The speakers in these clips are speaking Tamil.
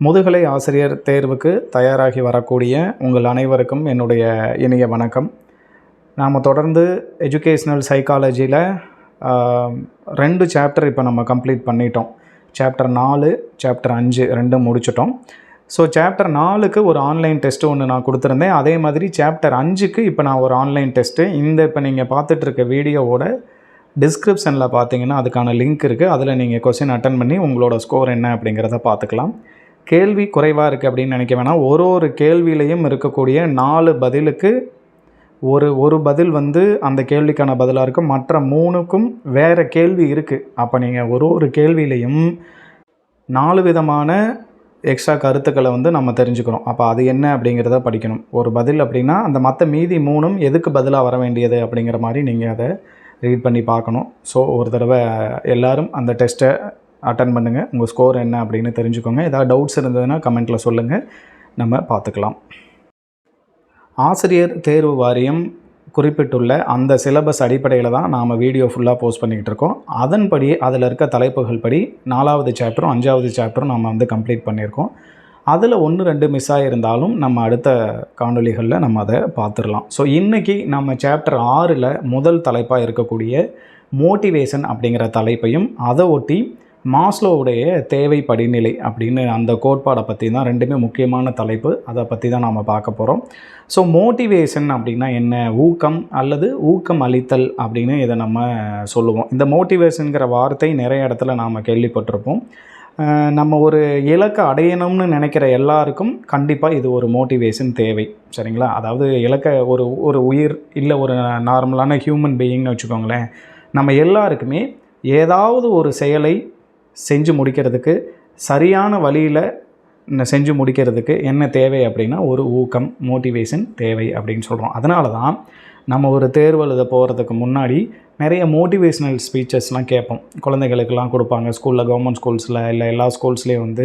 முதுகலை ஆசிரியர் தேர்வுக்கு தயாராகி வரக்கூடிய உங்கள் அனைவருக்கும் என்னுடைய இனிய வணக்கம். நாம் தொடர்ந்து எஜுகேஷ்னல் சைக்காலஜியில் 2 சாப்டர் இப்போ நம்ம கம்ப்ளீட் பண்ணிட்டோம். சாப்டர் 4, சாப்டர் 5 ரெண்டும் முடிச்சிட்டோம். ஸோ சாப்டர் 4க்கு ஒரு ஆன்லைன் டெஸ்ட்டு ஒன்று நான் கொடுத்துருந்தேன். அதே மாதிரி சாப்டர் 5க்கு இப்போ நான் ஒரு ஆன்லைன் டெஸ்ட்டு இப்போ நீங்கள் பார்த்துட்ருக்க வீடியோவோட டிஸ்கிரிப்ஷனில் பார்த்தீங்கன்னா அதுக்கான லிங்க் இருக்குது. அதில் நீங்கள் கொஸ்டின் அட்டன் பண்ணி உங்களோட ஸ்கோர் என்ன அப்படிங்கிறத பார்த்துக்கலாம். கேள்வி குறைவாக இருக்குது அப்படின்னு நினைக்க வேணாம். ஒரு கேள்வியிலையும் இருக்கக்கூடிய 4 பதிலுக்கு ஒரு பதில் அந்த கேள்விக்கான பதிலாக இருக்கும். மற்ற 3க்கும் வேறு கேள்வி இருக்குது. அப்போ நீங்கள் ஒரு கேள்வியிலையும் 4 விதமான எக்ஸ்ட்ரா கருத்துக்களை நம்ம தெரிஞ்சுக்கணும். அப்போ அது என்ன அப்படிங்கிறத படிக்கணும். ஒரு பதில் அப்படின்னா அந்த மற்ற மீதி 3ம் எதுக்கு பதிலாக வர வேண்டியது அப்படிங்கிற மாதிரி நீங்கள் அதை ரீட் பண்ணி பார்க்கணும். ஸோ ஒரு தடவை எல்லோரும் அந்த டெஸ்ட்டை அட்டன் பண்ணுங்கள். உங்கள் ஸ்கோர் என்ன அப்படின்னு தெரிஞ்சுக்கோங்க. ஏதாவது டவுட்ஸ் இருந்ததுன்னா கமெண்ட்டில் சொல்லுங்கள், நம்ம பார்த்துக்கலாம். ஆசிரியர் தேர்வு வாரியம் குறிப்பிட்டுள்ள அந்த சிலபஸ் அடிப்படையில் தான் நாம் வீடியோ ஃபுல்லாக போஸ்ட் பண்ணிக்கிட்டு இருக்கோம். அதன்படி அதில் இருக்க தலைப்புகள் படி 4வது சாப்டரும் 5வது சாப்டரும் நம்ம கம்ப்ளீட் பண்ணியிருக்கோம். அதில் 1-2 மிஸ் ஆகியிருந்தாலும் நம்ம அடுத்த காணொலிகளில் நம்ம அதை பார்த்துடலாம். ஸோ இன்றைக்கி நம்ம சாப்டர் 6ல் முதல் தலைப்பாக இருக்கக்கூடிய மோட்டிவேஷன் அப்படிங்கிற தலைப்பையும் அதை ஒட்டி மாஸ்லோவுடைய தேவை படிநிலை அப்படின்னு அந்த கோட்பாடை பற்றி தான் 2மே முக்கியமான தலைப்பு. அதை பற்றி தான் நாம் பார்க்க போகிறோம். ஸோ மோட்டிவேஷன் அப்படின்னா என்ன, ஊக்கம் அல்லது ஊக்கம் அளித்தல் அப்படின்னு இதை நம்ம சொல்லுவோம். இந்த மோட்டிவேஷனுங்கிற வார்த்தை நிறைய இடத்துல நாம் கேள்விப்பட்டிருப்போம். நம்ம ஒரு இலக்கை அடையணும்னு நினைக்கிற எல்லாருக்கும் கண்டிப்பாக இது ஒரு மோட்டிவேஷன் தேவை, சரிங்களா? அதாவது இலக்கை ஒரு உயிர் இல்லை ஒரு நார்மலான ஹியூமன் பீயிங்னு வச்சுக்கோங்களேன். நம்ம எல்லாருக்குமே ஏதாவது ஒரு செயலை செஞ்சு முடிக்கிறதுக்கு, சரியான வழியில் செஞ்சு முடிக்கிறதுக்கு என்ன தேவை அப்படின்னா ஒரு ஊக்கம், மோட்டிவேஷன் தேவை அப்படின்னு சொல்கிறோம். அதனால தான் நம்ம ஒரு தேர்வு எழுத போகிறதுக்கு முன்னாடி நிறைய மோட்டிவேஷ்னல் ஸ்பீச்சஸ்லாம் கேட்போம். குழந்தைகளுக்கெல்லாம் கொடுப்பாங்க. ஸ்கூலில், கவர்மெண்ட் ஸ்கூல்ஸில் இல்லை எல்லா ஸ்கூல்ஸ்லேயும்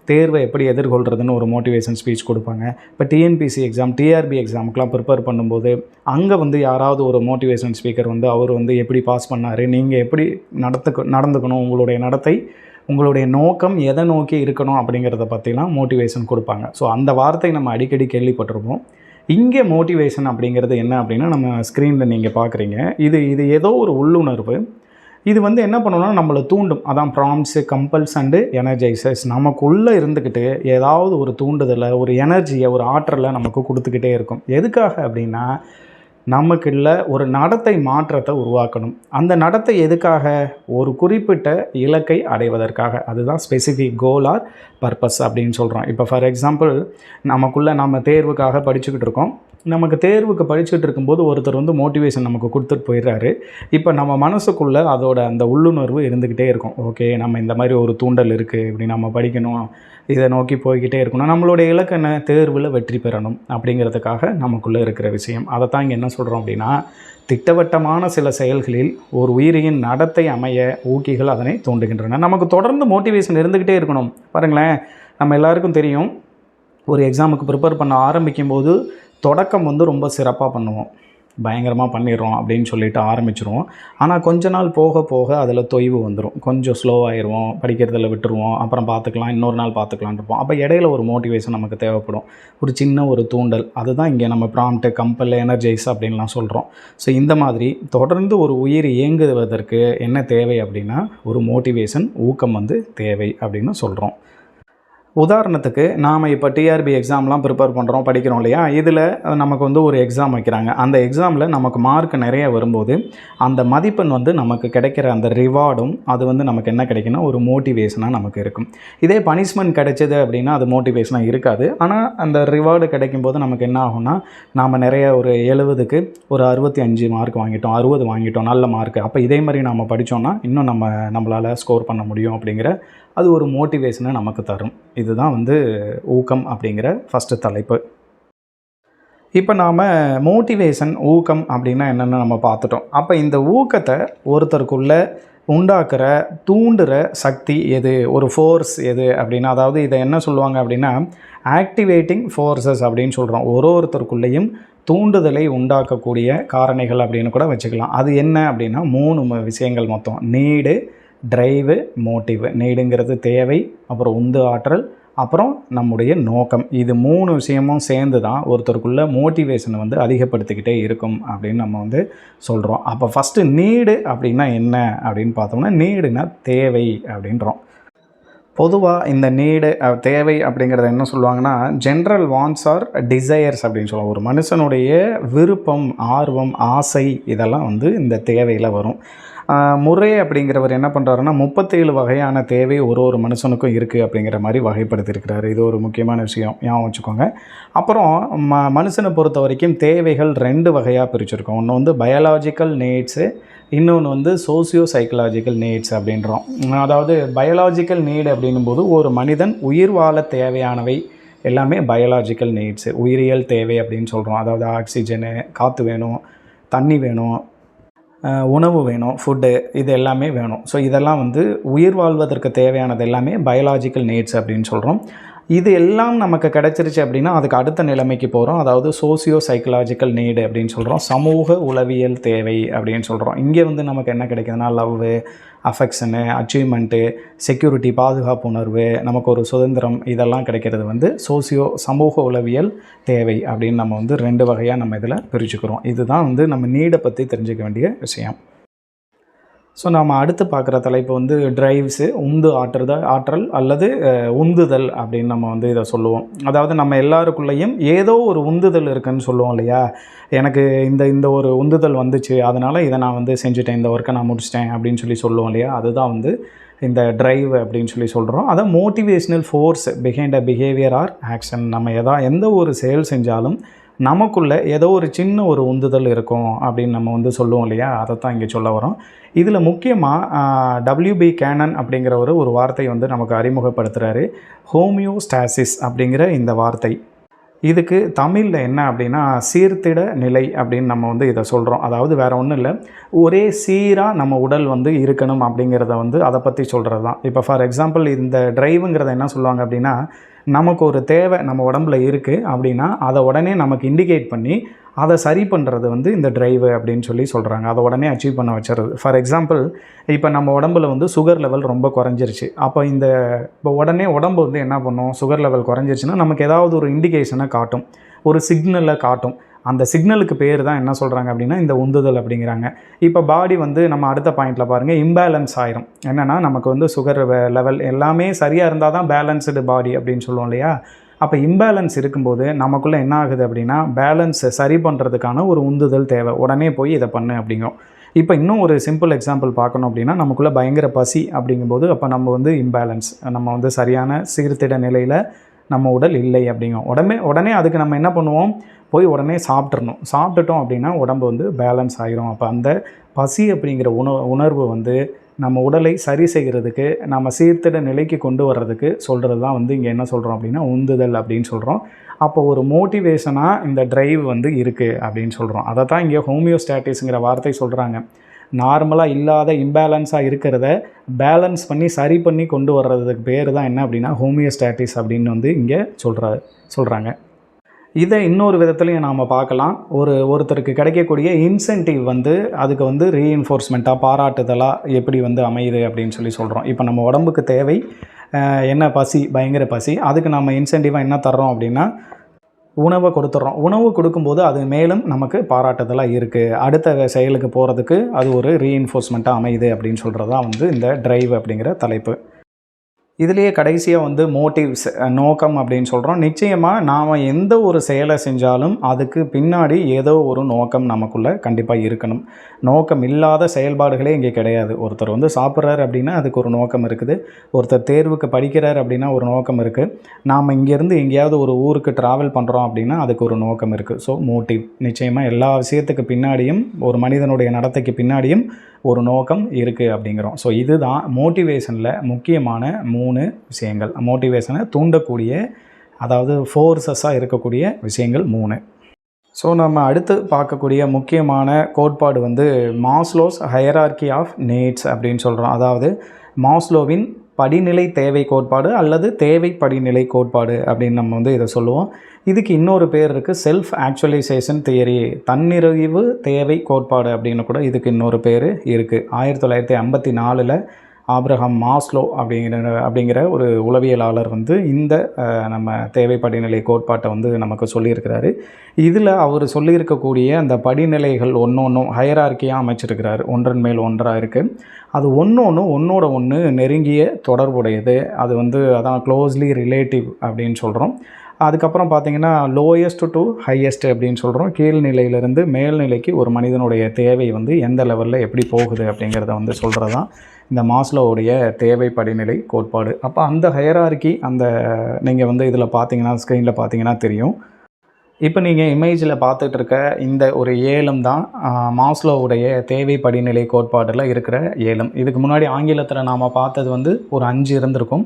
தேர்வை எப்படி எதிர்கொள்கிறதுன்னு ஒரு மோட்டிவேஷன் ஸ்பீச் கொடுப்பாங்க. இப்போ டிஎன்பிசி எக்ஸாம், டிஆர்பி எக்ஸாமுக்கெலாம் ப்ரிப்பேர் பண்ணும்போது அங்கே யாராவது ஒரு மோட்டிவேஷன் ஸ்பீக்கர் அவர் எப்படி பாஸ் பண்ணார், நீங்கள் எப்படி நடந்துக்கணும், உங்களுடைய நடத்தை, உங்களுடைய நோக்கம் எதை நோக்கி இருக்கணும் அப்படிங்கிறத பற்றிலாம் மோட்டிவேஷன் கொடுப்பாங்க. ஸோ அந்த வார்த்தை நம்ம அடிக்கடி கேள்விப்பட்டிருப்போம். இங்கே மோட்டிவேஷன் அப்படிங்கிறது என்ன அப்படின்னா நம்ம ஸ்க்ரீனில் நீங்கள் பார்க்குறீங்க. இது ஏதோ ஒரு உள்ளுணர்வு. இது என்ன பண்ணணும்னா நம்மளை தூண்டும். அதான் ப்ராம்ப்ஸு, கம்பல்ஸ் அண்டு எனர்ஜைசர்ஸ். நமக்குள்ளே இருந்துக்கிட்டு ஏதாவது ஒரு தூண்டுதலை, ஒரு எனர்ஜியை, ஒரு ஆற்றலை நமக்கு கொடுத்துக்கிட்டே இருக்கும். எதுக்காக அப்படின்னா நமக்குள்ள ஒரு நடத்தை மாற்றத்தை உருவாக்கணும். அந்த நடத்தை எதுக்காக? ஒரு குறிப்பிட்ட இலக்கை அடைவதற்காக. அதுதான் ஸ்பெசிஃபிக் கோல் ஆர் பர்பஸ் அப்படின்னு சொல்கிறோம். இப்போ ஃபார் எக்ஸாம்பிள் நம்ம தேர்வுக்காக படிச்சுக்கிட்டு இருக்கோம். நமக்கு தேர்வுக்கு படிச்சுட்டு இருக்கும்போது ஒருத்தர் மோட்டிவேஷன் நமக்கு கொடுத்துட்டு போயிடுறாரு. இப்போ நம்ம மனசுக்குள்ளே அதோட அந்த உள்ளுணர்வு இருந்துக்கிட்டே இருக்கும். ஓகே, நம்ம இந்த மாதிரி ஒரு தூண்டல் இருக்குது, இப்படி நம்ம படிக்கணும், இதை நோக்கி போய்கிட்டே இருக்கணும், நம்மளுடைய இலக்கு என்ன, தேர்வில் வெற்றி பெறணும் அப்படிங்கிறதுக்காக நமக்குள்ளே இருக்கிற விஷயம். அதை தான் இங்கே என்ன சொல்கிறோம் அப்படின்னா திட்டவட்டமான சில செயல்களில் ஒரு உயிரியின் நடத்தை அமைய ஊக்கிகள் அதனை தூண்டுகின்றன. நமக்கு தொடர்ந்து மோட்டிவேஷன் இருந்துக்கிட்டே இருக்கணும். பாருங்களேன், நம்ம எல்லாருக்கும் தெரியும், ஒரு எக்ஸாமுக்கு ப்ரிப்பேர் பண்ண ஆரம்பிக்கும்போது தொடக்கம் ரொம்ப சிறப்பாக பண்ணுவோம், பயங்கரமாக பண்ணிடுறோம் அப்படின்னு சொல்லிட்டு ஆரம்பிச்சிருவோம். ஆனால் கொஞ்ச நாள் போக போக அதில் தொய்வு வந்துடும். கொஞ்சம் ஸ்லோவாகிடுவோம், படிக்கிறதில் விட்டுருவோம், அப்புறம் பார்த்துக்கலாம், இன்னொரு நாள் பார்த்துக்கலான் இருப்போம். அப்போ இடையில ஒரு மோட்டிவேஷன் நமக்கு தேவைப்படும், ஒரு சின்ன ஒரு தூண்டல். அதுதான் இங்கே நம்ம ப்ராம்ப்ட், கம்பல், எனர்ஜைஸ் அப்படின்லாம் சொல்கிறோம். ஸோ இந்த மாதிரி தொடர்ந்து ஒரு உயிர் இயங்குவதற்கு என்ன தேவை அப்படின்னா ஒரு மோட்டிவேஷன், ஊக்கம் தேவை அப்படின்னு சொல்கிறோம். உதாரணத்துக்கு நாம் இப்போ டிஆர்பி எக்ஸாம்லாம் ப்ரிப்பேர் பண்ணுறோம், படிக்கிறோம் இல்லையா? இதில் நமக்கு ஒரு எக்ஸாம் வைக்கிறாங்க. அந்த எக்ஸாமில் நமக்கு மார்க் நிறைய வரும்போது அந்த மதிப்பெண் நமக்கு கிடைக்கிற அந்த ரிவார்டும் அது நமக்கு என்ன கிடைக்குன்னா ஒரு மோட்டிவேஷனாக நமக்கு இருக்கும். இதே பனிஷ்மெண்ட் கிடைச்சது அப்படின்னா அது மோட்டிவேஷனாக இருக்காது. ஆனால் அந்த ரிவார்டு கிடைக்கும்போது நமக்கு என்ன ஆகும்னா நாம் நிறைய ஒரு 70க்கு ஒரு 65 மார்க் வாங்கிட்டோம், 60 வாங்கிட்டோம், நல்ல மார்க். அப்போ இதே மாதிரி நாம் படித்தோன்னா இன்னும் நம்மளால் ஸ்கோர் பண்ண முடியும் அப்படிங்கிற அது ஒரு மோட்டிவேஷனை நமக்கு தரும். இதுதான் ஊக்கம் அப்படிங்கிற ஃபஸ்ட்டு தலைப்பு. இப்போ நாம் மோட்டிவேஷன், ஊக்கம் அப்படின்னா என்னென்னு நம்ம பார்த்துட்டோம். அப்போ இந்த ஊக்கத்தை ஒருத்தருக்குள்ளே உண்டாக்குற, தூண்டுற சக்தி எது, ஒரு ஃபோர்ஸ் எது அப்படின்னா, அதாவது இதை என்ன சொல்லுவாங்க அப்படின்னா ஆக்டிவேட்டிங் ஃபோர்ஸஸ் அப்படின்னு சொல்கிறோம். ஒருத்தருக்குள்ளேயும் தூண்டுதலை உண்டாக்கக்கூடிய காரணிகள் அப்படின்னு கூட வச்சுக்கலாம். அது என்ன அப்படின்னா 3 விஷயங்கள் மொத்தம். Need, drive, motive. நீடுங்கிறது தேவை, அப்புறம் உந்து ஆற்றல், அப்புறம் நம்முடைய நோக்கம். இது 3 விஷயமும் சேர்ந்து தான் ஒருத்தருக்குள்ள மோட்டிவேஷனை வந்து அதிகப்படுத்திக்கிட்டே இருக்கும் அப்படின்னு நம்ம வந்து சொல்கிறோம். அப்போ ஃபஸ்ட்டு நீடு அப்படின்னா என்ன அப்படின்னு பார்த்தோம்னா, நீடுனா தேவை அப்படின்றோம். பொதுவாக இந்த நீடு தேவை அப்படிங்கிறத என்ன சொல்லுவாங்கன்னா, ஜென்ரல் வாண்ட்ஸ் ஆர் டிசையர்ஸ் அப்படின்னு சொல்லுவாங்க. ஒரு மனுஷனுடைய விருப்பம், ஆர்வம், ஆசை இதெல்லாம் வந்து இந்த தேவையில் வரும். முரே அப்படிங்கிறவர் என்ன பண்ணுறாருன்னா, 37 வகையான தேவை ஒரு மனுஷனுக்கும் இருக்குது அப்படிங்கிற மாதிரி வகைப்படுத்தியிருக்கிறாரு. இது ஒரு முக்கியமான விஷயம், ஞாபகம் வச்சுக்கோங்க. அப்புறம் மனுஷனை பொறுத்த வரைக்கும் தேவைகள் 2 வகையாக பிரிச்சுருக்கோம். ஒன்று வந்து பயாலாஜிக்கல் நீட்ஸு, இன்னொன்று வந்து சோசியோ சைக்கலாஜிக்கல் நீட்ஸ் அப்படின்றோம். அதாவது பயாலாஜிக்கல் நீடு அப்படின்னும்போது ஒரு மனிதன் உயிர் வாழ தேவையானவை எல்லாமே பயாலாஜிக்கல் நீட்ஸு, உயிரியல் தேவை அப்படின்னு சொல்கிறோம். அதாவது ஆக்சிஜனு, காற்று வேணும், தண்ணி வேணும், உணவு வேணும், ஃபுட்டு, இது எல்லாமே வேணும். ஸோ இதெல்லாம் வந்து உயிர் வாழ்வதற்கு தேவையானது எல்லாமே பயாலாஜிக்கல் நீட்ஸ் அப்படின்னு சொல்கிறோம். இது எல்லாம் நமக்கு கிடச்சிருச்சு அப்படின்னா அதுக்கு அடுத்த நிலைமைக்கு போகிறோம். அதாவது சோசியோ சைக்கலாஜிக்கல் நீடு அப்படின்னு சொல்கிறோம். சமூக உளவியல் தேவை அப்படின்னு சொல்கிறோம். இங்கே வந்து நமக்கு என்ன கிடைக்குதுன்னா, லவ்வு, அஃபெக்ஷனு, அச்சீவ்மெண்ட்டு, செக்யூரிட்டி, பாதுகாப்பு உணர்வு, நமக்கு ஒரு சுதந்திரம், இதெல்லாம் கிடைக்கிறது வந்து சமூக உளவியல் தேவை அப்படின்னு நம்ம வந்து 2 வகையாக நம்ம இதில் பிரிச்சுக்கிறோம். இதுதான் வந்து நம்ம நீடை பற்றி தெரிஞ்சுக்க வேண்டிய விஷயம். ஸோ நம்ம அடுத்து பார்க்குற தலைப்பு வந்து ட்ரைவ்ஸு, ஆற்றல் அல்லது உந்துதல் அப்படின்னு நம்ம வந்து இதை சொல்லுவோம். அதாவது நம்ம எல்லாருக்குள்ளேயும் ஏதோ ஒரு உந்துதல் இருக்குதுன்னு சொல்லுவோம் இல்லையா? எனக்கு இந்த ஒரு உந்துதல் வந்துச்சு, அதனால் இதை நான் வந்து செஞ்சுட்டேன், இந்த ஒர்க்கை நான் முடிச்சிட்டேன் அப்படின்னு சொல்லுவோம் இல்லையா? அதுதான் வந்து இந்த ட்ரைவ் அப்படின்னு சொல்கிறோம். அதை motivational force behind a behaviour R action. நம்ம எந்த ஒரு செயல் செஞ்சாலும் நமக்குள்ளே ஏதோ ஒரு சின்ன ஒரு உந்துதல் இருக்கும் அப்படின்னு நம்ம வந்து சொல்லுவோம் இல்லையா? அதைத்தான் இங்கே சொல்ல வரோம். இதில் முக்கியமாக WB கேனன் அப்படிங்கிற ஒரு வார்த்தை வந்து நமக்கு அறிமுகப்படுத்துகிறாரு. ஹோமியோஸ்டாசிஸ் அப்படிங்கிற இந்த வார்த்தை. இதுக்கு தமிழில் என்ன அப்படின்னா, சீர்திட நிலை அப்படின்னு நம்ம வந்து இதை சொல்கிறோம். அதாவது வேறு ஒன்றும் இல்லை, ஒரே சீராக நம்ம உடல் வந்து இருக்கணும் அப்படிங்கிறத வந்து அதை பற்றி சொல்கிறது தான். இப்போ ஃபார் எக்ஸாம்பிள் இந்த ட்ரைவுங்கிறத என்ன சொல்லுவாங்க அப்படின்னா, நமக்கு ஒரு தேவை நம்ம உடம்புல இருக்குது அப்படின்னா அதை உடனே நமக்கு இண்டிகேட் பண்ணி அதை சரி பண்ணுறது வந்து இந்த ட்ரைவு அப்படின்னு சொல்கிறாங்க. அதை உடனே அச்சீவ் பண்ண வச்சுறது. ஃபார் எக்ஸாம்பிள் இப்போ நம்ம உடம்புல வந்து சுகர் லெவல் ரொம்ப குறைஞ்சிருச்சு. அப்போ இப்போ உடனே உடம்பு வந்து என்ன பண்ணும், சுகர் லெவல் குறைஞ்சிருச்சுன்னா நமக்கு ஏதாவது ஒரு இண்டிகேஷனை காட்டும், ஒரு சிக்னலை காட்டும். அந்த சிக்னலுக்கு பேர் தான் என்ன சொல்கிறாங்க அப்படின்னா இந்த உந்துதல் அப்படிங்கிறாங்க. இப்போ பாடி வந்து நம்ம அடுத்த பாயிண்டில் பாருங்கள், இம்பேலன்ஸ் ஆயிரும். என்னென்னா நமக்கு வந்து சுகர் லெவல் எல்லாமே சரியாக இருந்தால் தான் பேலன்ஸ்டு பாடி அப்படின்னு சொல்லுவோம் இல்லையா? அப்போ இம்பேலன்ஸ் இருக்கும்போது நமக்குள்ளே என்ன ஆகுது அப்படின்னா, பேலன்ஸை சரி பண்ணுறதுக்கான ஒரு உந்துதல் தேவை. உடனே போய் இதை பண்ணு அப்படிங்கும். இப்போ இன்னும் ஒரு சிம்பிள் எக்ஸாம்பிள் பார்க்கணும் அப்படின்னா, நமக்குள்ளே பயங்கர பசி அப்படிங்கும்போது அப்போ நம்ம வந்து இம்பேலன்ஸ், நம்ம வந்து சரியான சீர்திட நிலையில் நம்ம உடல் இல்லை அப்படிங்கும். உடனே அதுக்கு நம்ம என்ன பண்ணுவோம், போய் உடனே சாப்பிட்டுட்டோம் அப்படின்னா உடம்பு வந்து பேலன்ஸ் ஆகிரும். அப்போ அந்த பசி அப்படிங்கிற உணர்வு வந்து நம்ம உடலை சரி செய்கிறதுக்கு, நம்ம சீர்திட நிலைக்கு கொண்டு வர்றதுக்கு சொல்கிறது தான் வந்து இங்கே என்ன சொல்கிறோம் அப்படின்னா உந்துதல் அப்படின்னு சொல்கிறோம். அப்போ ஒரு மோட்டிவேஷனாக இந்த ட்ரைவ் வந்து இருக்குது அப்படின்னு சொல்கிறோம். அதை தான் இங்கே ஹோமியோஸ்டாட்டிஸுங்கிற வார்த்தை சொல்கிறாங்க. நார்மலாக இல்லாத இம்பேலன்ஸாக இருக்கிறத பேலன்ஸ் பண்ணி சரி பண்ணி கொண்டு வர்றதுக்கு பேர் தான் என்ன அப்படின்னா ஹோமியோஸ்டாட்டிஸ் அப்படின்னு வந்து இங்கே சொல்கிறாங்க. இதை இன்னொரு விதத்துலையும் நாம் பார்க்கலாம். ஒருத்தருக்கு கிடைக்கக்கூடிய இன்சென்டிவ் வந்து அதுக்கு வந்து ரீஎன்ஃபோர்ஸ்மெண்ட்டாக, பாராட்டுதலாக எப்படி வந்து அமையுது அப்படின்னு சொல்கிறோம். இப்போ நம்ம உடம்புக்கு தேவை என்ன, பசி, பயங்கர பசி. அதுக்கு நம்ம இன்சென்டிவாக என்ன தர்றோம் அப்படின்னா உணவை கொடுத்துட்றோம். உணவு கொடுக்கும்போது அது மேலும் நமக்கு பாராட்டுதலாக இருக்குது, அடுத்த செயலுக்கு போகிறதுக்கு அது ஒரு ரீஎன்ஃபோர்ஸ்மெண்ட்டாக அமையுது அப்படின்னு சொல்கிறது தான் வந்து இந்த ட்ரைவ் அப்படிங்கிற தலைப்பு. இதுலேயே கடைசியாக வந்து மோட்டிவ்ஸ், நோக்கம் அப்படின்னு சொல்கிறோம். நிச்சயமாக நாம் எந்த ஒரு செயலை செஞ்சாலும் அதுக்கு பின்னாடி ஏதோ ஒரு நோக்கம் நமக்குள்ளே கண்டிப்பாக இருக்கணும். நோக்கம் இல்லாத செயல்பாடுகளே இங்கே கிடையாது. ஒருத்தர் வந்து சாப்பிட்றாரு அப்படின்னா அதுக்கு ஒரு நோக்கம் இருக்குது. ஒருத்தர் தேர்வுக்கு படிக்கிறார் அப்படின்னா ஒரு நோக்கம் இருக்குது. நாம் இங்கேருந்து எங்கேயாவது ஒரு ஊருக்கு ட்ராவல் பண்ணுறோம் அப்படின்னா அதுக்கு ஒரு நோக்கம் இருக்குது. ஸோ மோட்டிவ் நிச்சயமாக எல்லா விஷயத்துக்கு பின்னாடியும், ஒரு மனிதனுடைய நடத்தைக்கு பின்னாடியும் ஒரு நோக்கம் இருக்குது அப்படிங்கிறோம். ஸோ இதுதான் மோட்டிவேஷனில் முக்கியமான 3 விஷயங்கள். மோட்டிவேஷனை தூண்டக்கூடிய, அதாவது ஃபோர்ஸஸாக இருக்கக்கூடிய விஷயங்கள் 3. ஸோ நம்ம அடுத்து பார்க்கக்கூடிய முக்கியமான கோட்பாடு வந்து மாஸ்லோஸ் ஹையரார்கி ஆஃப் நீட்ஸ் அப்படின்னு சொல்கிறோம். அதாவது மாஸ்லோவின் படிநிலை தேவை கோட்பாடு அல்லது தேவை படிநிலை கோட்பாடு அப்படின்னு நம்ம வந்து இதை சொல்லுவோம். இதுக்கு இன்னொரு பேர் இருக்குது, செல்ஃப் ஆக்சுவலைசேஷன் தியரி, தன்னிறைவு தேவை கோட்பாடு அப்படின்னு கூட இதுக்கு இன்னொரு பேர் இருக்குது. 1954 ஆப்ரஹாம் மாஸ்லோ அப்படிங்கிற ஒரு உளவியலாளர் வந்து இந்த நம்ம தேவை படிநிலை கோட்பாட்டை வந்து நமக்கு சொல்லியிருக்கிறாரு. இதில் அவர் சொல்லியிருக்கக்கூடிய அந்த படிநிலைகள் ஒன்றும் ஹையரார்க்கியாக அமைச்சிருக்கிறாரு. ஒன்றன் மேல் ஒன்றாக இருக்குது. அது ஒன்றோட ஒன்று நெருங்கிய தொடர்புடையது. அது வந்து அதான் க்ளோஸ்லி ரிலேட்டிவ் அப்படின்னு சொல்கிறோம். அதுக்கப்புறம் பார்த்திங்கன்னா லோயஸ்ட் டு ஹையஸ்ட் அப்படின்னு சொல்கிறோம். கீழ்நிலையிலிருந்து மேல்நிலைக்கு ஒரு மனிதனுடைய தேவை வந்து எந்த லெவலில் எப்படி போகுது அப்படிங்கிறத வந்து சொல்கிறது தான் இந்த மாஸ்லோவுடைய தேவை படிநிலை கோட்பாடு. அப்போ அந்த ஹையரார்க்கி அந்த நீங்கள் வந்து இதில் பார்த்தீங்கன்னா ஸ்க்ரீனில் பார்த்தீங்கன்னா தெரியும். இப்போ நீங்கள் இமேஜில் பார்த்துட்டு இருக்க இந்த ஒரு ஏலம் தான் மாஸ்லோவுடைய தேவை படிநிலை கோட்பாடில் இருக்கிற ஏலம். இதுக்கு முன்னாடி ஆங்கிலத்தில் நாம் பார்த்தது வந்து ஒரு 5 இருந்திருக்கும்.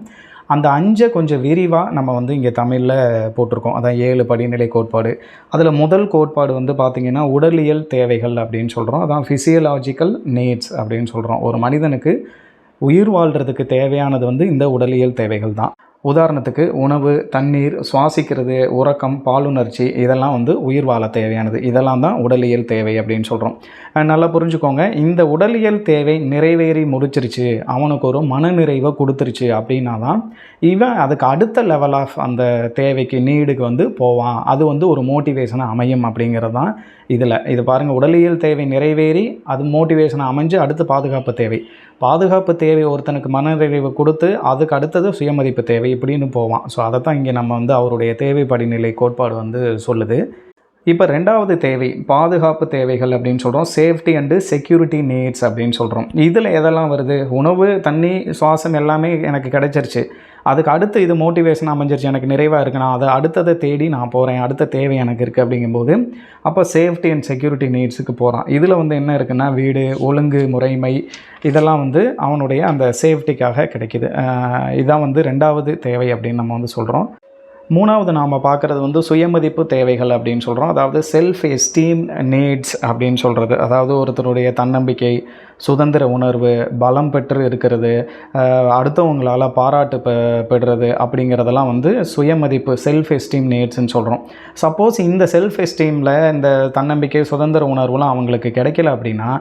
அந்த 5 கொஞ்சம் விரிவாக நம்ம வந்து இங்கே தமிழில் போட்டிருக்கோம். அதான் 7 படிநிலை கோட்பாடு. அதில் முதல் கோட்பாடு வந்து பார்த்திங்கன்னா உடலியல் தேவைகள் அப்படின்னு சொல்கிறோம். அதான் ஃபிசியலாஜிக்கல் நீட்ஸ் அப்படின்னு சொல்கிறோம். ஒரு மனிதனுக்கு உயிர் வாழ்கிறதுக்கு தேவையானது வந்து இந்த உடலியல் தேவைகள் தான். உதாரணத்துக்கு உணவு, தண்ணீர், சுவாசிக்கிறது, உறக்கம், பாலுணர்ச்சி இதெல்லாம் வந்து உயிர் வாழ தேவையானது. இதெல்லாம் தான் உடலியல் தேவை அப்படின்னு சொல்கிறோம். நல்லா புரிஞ்சுக்கோங்க. இந்த உடலியல் தேவை நிறைவேறி முடிச்சிருச்சு, அவனுக்கு ஒரு மனநிறைவை கொடுத்துருச்சு அப்படின்னா தான் இவன் அதுக்கு அடுத்த லெவல் ஆஃப் அந்த தேவைக்கு நீடுக்கு வந்து போவான். அது வந்து ஒரு மோட்டிவேஷனாக அமையும் அப்படிங்கிறது தான் இதில். இது பாருங்கள், உடலியல் தேவை நிறைவேறி அது மோட்டிவேஷனாக அமைஞ்சு அடுத்து பாதுகாப்பு தேவை. பாதுகாப்பு தேவை ஒருத்தனுக்கு மனநிறைவு கொடுத்து அதுக்கு அடுத்தது சுயமதிப்பு தேவை இப்படின்னு போவான். ஸோ அதை தான் இங்கே நம்ம வந்து அவருடைய தேவை படிநிலை கோட்பாடு வந்து சொல்லுது. இப்போ 2வது தேவை பாதுகாப்பு தேவைகள் அப்படின்னு சொல்கிறோம். சேஃப்டி அண்டு செக்யூரிட்டி நீட்ஸ் அப்படின்னு சொல்கிறோம். இதில் எதெல்லாம் வருது? உணவு, தண்ணி, சுவாசம் எல்லாமே எனக்கு கிடைச்சிருச்சு. அதுக்கு அடுத்து இது மோட்டிவேஷன் அமைஞ்சிருச்சு, எனக்கு நிறைவாக இருக்குது, நான் அதை அடுத்ததை தேடி நான் போகிறேன், அடுத்த தேவை எனக்கு இருக்குது அப்படிங்கும்போது அப்போ சேஃப்டி அண்ட் செக்யூரிட்டி நீட்ஸுக்கு போகிறான். இதில் வந்து என்ன இருக்குன்னா வீடு, ஒழுங்கு, முறைமை இதெல்லாம் வந்து அவனுடைய அந்த சேஃப்டிக்காக கிடைக்கிது. இதுதான் வந்து 2வது தேவை அப்படின்னு நம்ம வந்து சொல்கிறோம். 3வது நாம் பார்க்குறது வந்து சுயமதிப்பு தேவைகள் அப்படின்னு சொல்கிறோம். அதாவது செல்ஃப் எஸ்டீம் நீட்ஸ் அப்படின்னு சொல்கிறது. அதாவது ஒருத்தருடைய தன்னம்பிக்கை, சுதந்திர உணர்வு, பலம் பெற்று இருக்கிறது, அடுத்தவங்களால் பாராட்டு பெறுறது அப்படிங்கிறதெல்லாம் வந்து சுயமதிப்பு செல்ஃப் எஸ்டீம் நீட்ஸ்ன்னு சொல்கிறோம். சப்போஸ் இந்த செல்ஃப் எஸ்டீமில் இந்த தன்னம்பிக்கை, சுதந்திர உணர்வுலாம் அவங்களுக்கு கிடைக்கல அப்படின்னா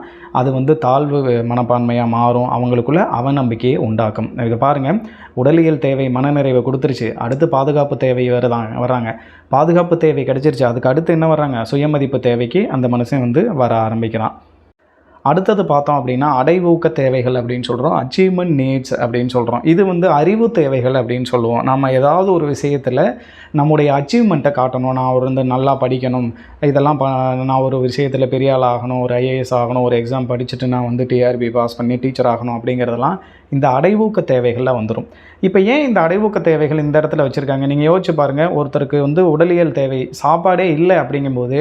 அது வந்து தாழ்வு மனப்பான்மையாக மாறும், அவங்களுக்குள்ள அவநம்பிக்கையை உண்டாக்கும். இதை பாருங்கள், உடலியல் தேவை மனநிறைவை கொடுத்துருச்சு, அடுத்து பாதுகாப்பு தேவை வராங்க. பாதுகாப்பு தேவை கிடைச்சிருச்சு, அதுக்கு அடுத்து என்ன வர்றாங்க? சுயமதிப்பு தேவைக்கு அந்த மனுஷன் வந்து வர ஆரம்பிக்கிறான். அடுத்தது பார்த்தோம் அப்படின்னா அடைவூக்க தேவைகள் அப்படின்னு சொல்கிறோம். அச்சீவ்மெண்ட் நீட்ஸ் அப்படின்னு சொல்கிறோம். இது வந்து அறிவு தேவைகள் அப்படின்னு சொல்லுவோம். நம்ம ஏதாவது ஒரு விஷயத்தில் நம்முடைய அச்சீவ்மெண்ட்டை காட்டணும். நான் ஒரு வந்து நல்லா படிக்கணும், இதெல்லாம் நான் ஒரு விஷயத்தில் பெரிய ஆள் ஆகணும், ஒரு ஐஏஎஸ் ஆகணும், ஒரு எக்ஸாம் படிச்சுட்டு நான் வந்து டிஆர்பி பாஸ் பண்ணி டீச்சர் ஆகணும் அப்படிங்கிறதெல்லாம் இந்த அடைவூக்க தேவைகளில் வந்துடும். இப்போ ஏன் இந்த அடைவூக்க தேவைகள் இந்த இடத்துல வச்சுருக்காங்க? நீங்கள் யோசிச்சு பாருங்கள். ஒருத்தருக்கு வந்து உடலியல் தேவை சாப்பாடே இல்லை அப்படிங்கும்போது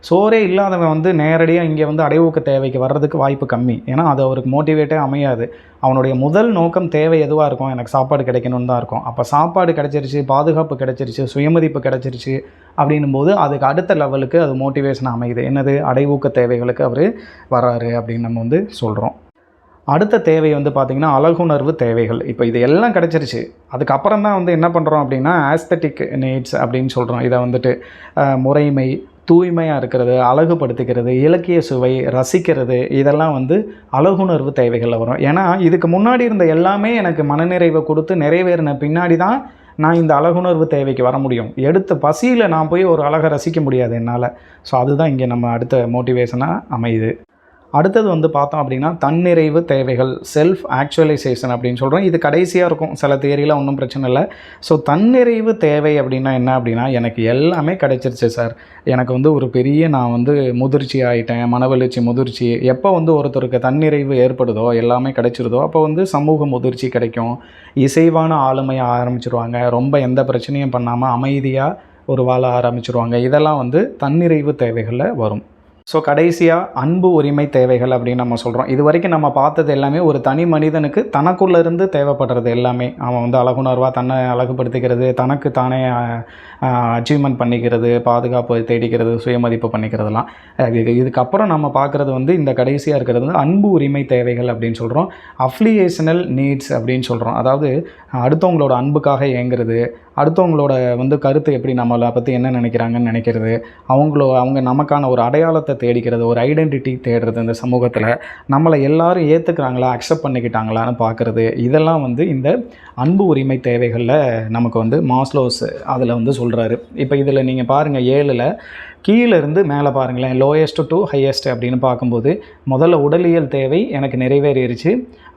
சோறே இல்லாதவன் வந்து நேரடியாக இங்கே வந்து அடைவூக்க தேவைக்கு வர்றதுக்கு வாய்ப்பு கம்மி. ஏன்னா அது அவருக்கு மோட்டிவேட்டே அமையாது. அவனுடைய முதல் நோக்கம் தேவை எதுவாக இருக்கும்? எனக்கு சாப்பாடு கிடைக்கணும்னு தான் இருக்கும். அப்போ சாப்பாடு கிடச்சிருச்சு, பாதுகாப்பு கிடச்சிருச்சு, சுயமதிப்பு கிடச்சிருச்சு அப்படின்னும்போது அதுக்கு அடுத்த லெவலுக்கு அது மோட்டிவேஷன் அமையுது. என்னது? அடைவூக்க தேவைகளுக்கு அவர் வராரு அப்படின்னு நம்ம வந்து சொல்கிறோம். அடுத்த தேவை வந்து பார்த்திங்கன்னா அழகுணர்வு தேவைகள். இப்போ இது எல்லாம் கிடச்சிருச்சு, அதுக்கப்புறம் தான் வந்து என்ன பண்ணுறோம் அப்படின்னா ஆஸ்தட்டிக் நீட்ஸ் அப்படின்னு சொல்கிறோம். இதை வந்துட்டு முறைமை, தூய்மையாக இருக்கிறது, அழகுபடுத்திக்கிறது, இலக்கிய சுவை, ரசிக்கிறது இதெல்லாம் வந்து அழகுணர்வு தேவைகளில் வரும். ஏன்னா இதுக்கு முன்னாடி இருந்த எல்லாமே எனக்கு மனநிறைவை கொடுத்து நிறைவேறின பின்னாடி தான் நான் இந்த அழகுணர்வு தேவைக்கு வர முடியும். எடுத்த பசியில் நான் போய் ஒரு அழகை ரசிக்க முடியாது என்னால். ஸோ அதுதான் இங்கே நம்ம அடுத்த மோட்டிவேஷனாக அமையுது. அடுத்தது வந்து பார்த்தோம் அப்படின்னா தன்னிறைவு தேவைகள், செல்ஃப் ஆக்சுவலைசேஷன் அப்படின்னு சொல்கிறோம். இது கடைசியாக இருக்கும், சில தியரியில் ஒன்றும் பிரச்சனை இல்லை. ஸோ தன்னிறைவு தேவை அப்படின்னா என்ன அப்படின்னா, எனக்கு எல்லாமே கிடைச்சிருச்சு சார், எனக்கு வந்து ஒரு பெரிய நான் வந்து முதிர்ச்சி ஆகிட்டேன், மனவெழுச்சி முதிர்ச்சி. எப்போ வந்து ஒருத்தருக்கு தன்னிறைவு ஏற்படுதோ, எல்லாமே கிடைச்சிருதோ, அப்போ வந்து சமூக முதிர்ச்சி கிடைக்கும், இசைவான ஆளுமையை ஆரம்பிச்சிருவாங்க, ரொம்ப எந்த பிரச்சனையும் பண்ணாமல் அமைதியாக ஒரு வாழ ஆரம்பிச்சிருவாங்க. இதெல்லாம் வந்து தன்னிறைவு தேவைகளில் வரும். ஸோ கடைசியாக அன்பு உரிமை தேவைகள் அப்படின்னு நம்ம சொல்கிறோம். இது வரைக்கும் நம்ம பார்த்தது எல்லாமே ஒரு தனி மனிதனுக்கு தனக்குள்ளேருந்து தேவைப்படுறது எல்லாமே. அவன் வந்து அழகுணர்வாக தன்னை அழகுபடுத்திக்கிறது, தனக்கு தானே அச்சீவ்மெண்ட் பண்ணிக்கிறது, பாதுகாப்பு தேடிக்கிறது, சுயமதிப்பு பண்ணிக்கிறதுலாம். இதுக்கப்புறம் நம்ம பார்க்குறது வந்து இந்த கடைசியாக இருக்கிறது வந்து அன்பு உரிமை தேவைகள் அப்படின்னு சொல்கிறோம். அஃப்லியேஷனல் நீட்ஸ் அப்படின்னு சொல்கிறோம். அதாவது அடுத்தவங்களோட அன்புக்காக ஏங்குறது, அடுத்தவங்களோட வந்து கருத்து எப்படி நம்மளை பற்றி என்ன நினைக்கிறாங்கன்னு நினைக்கிறது, அவங்க நமக்கான ஒரு அடையாளத்தை தேடிக்கிறது, ஒரு ஐடென்டிட்டி தேடுறது இந்த சமூகத்தில், நம்மளை எல்லாரும் ஏற்றுக்கிறாங்களா, அக்செப்ட் பண்ணிக்கிட்டாங்களான்னு பார்க்குறது, இதெல்லாம் வந்து இந்த அன்பு உரிமை தேவைகளில் நமக்கு வந்து மாஸ்லோஸ் அதில் வந்து சொல்கிறாரு. இப்போ இதில் நீங்கள் பாருங்கள் 7ல் கீழேருந்து மேலே பாருங்களேன், லோயஸ்ட் டு ஹையஸ்ட் அப்படின்னு பார்க்கும்போது முதல்ல உடலியல் தேவை எனக்கு நிறைவேறிடுச்சு,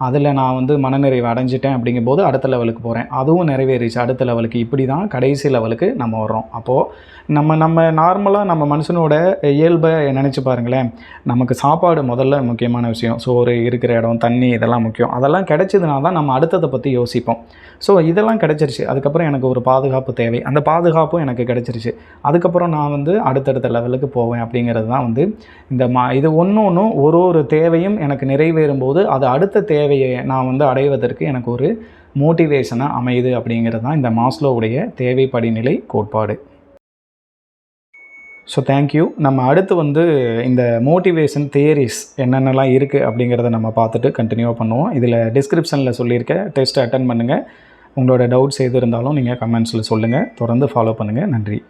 அதில் நான் வந்து மனநிறைவு அடைஞ்சிட்டேன் அப்படிங்கும்போது அடுத்த லெவலுக்கு போகிறேன், அதுவும் நிறைவேறிச்சு அடுத்த லெவலுக்கு, இப்படி தான் கடைசி லெவலுக்கு நம்ம வர்றோம். அப்போது நம்ம நார்மலாக நம்ம மனுஷனோட இயல்பை நினச்சி பாருங்களேன், நமக்கு சாப்பாடு முதல்ல முக்கியமான விஷயம், சோறு, இருக்கிற இடம், தண்ணி, இதெல்லாம் முக்கியம். அதெல்லாம் கிடைச்சதுனால தான் நம்ம அடுத்ததை பற்றி யோசிப்போம். ஸோ இதெல்லாம் கிடச்சிருச்சு. அதுக்கப்புறம் எனக்கு ஒரு பாதுகாப்பு தேவை, அந்த பாதுகாப்பும் எனக்கு கிடச்சிருச்சு, அதுக்கப்புறம் நான் வந்து அடுத்தடுத்த லெவலுக்கு போவேன் அப்படிங்கிறது தான் வந்து இந்த இது ஒன்று ஒரு தேவையும் எனக்கு நிறைவேறும் போது அது அடுத்த தேவையை நான் வந்து அடைவதற்கு எனக்கு ஒரு மோட்டிவேஷனாக அமையுது அப்படிங்கிறது தான் இந்த மாஸ்லோவுடைய தேவை படிநிலை கோட்பாடு. So thank you. நம்ம அடுத்து வந்து இந்த மோட்டிவேஷன் தியரிஸ் என்னென்னலாம் இருக்குது அப்படிங்கிறத நம்ம பார்த்துட்டு கண்டினியூவாக பண்ணுவோம். இதில் டிஸ்கிரிப்ஷனில் சொல்லியிருக்க டெஸ்ட் அட்டன் பண்ணுங்கள். உங்களோட டவுட்ஸ் எது இருந்தாலும் நீங்கள் கமெண்ட்ஸில் சொல்லுங்கள். தொடர்ந்து ஃபாலோ பண்ணுங்கள். நன்றி.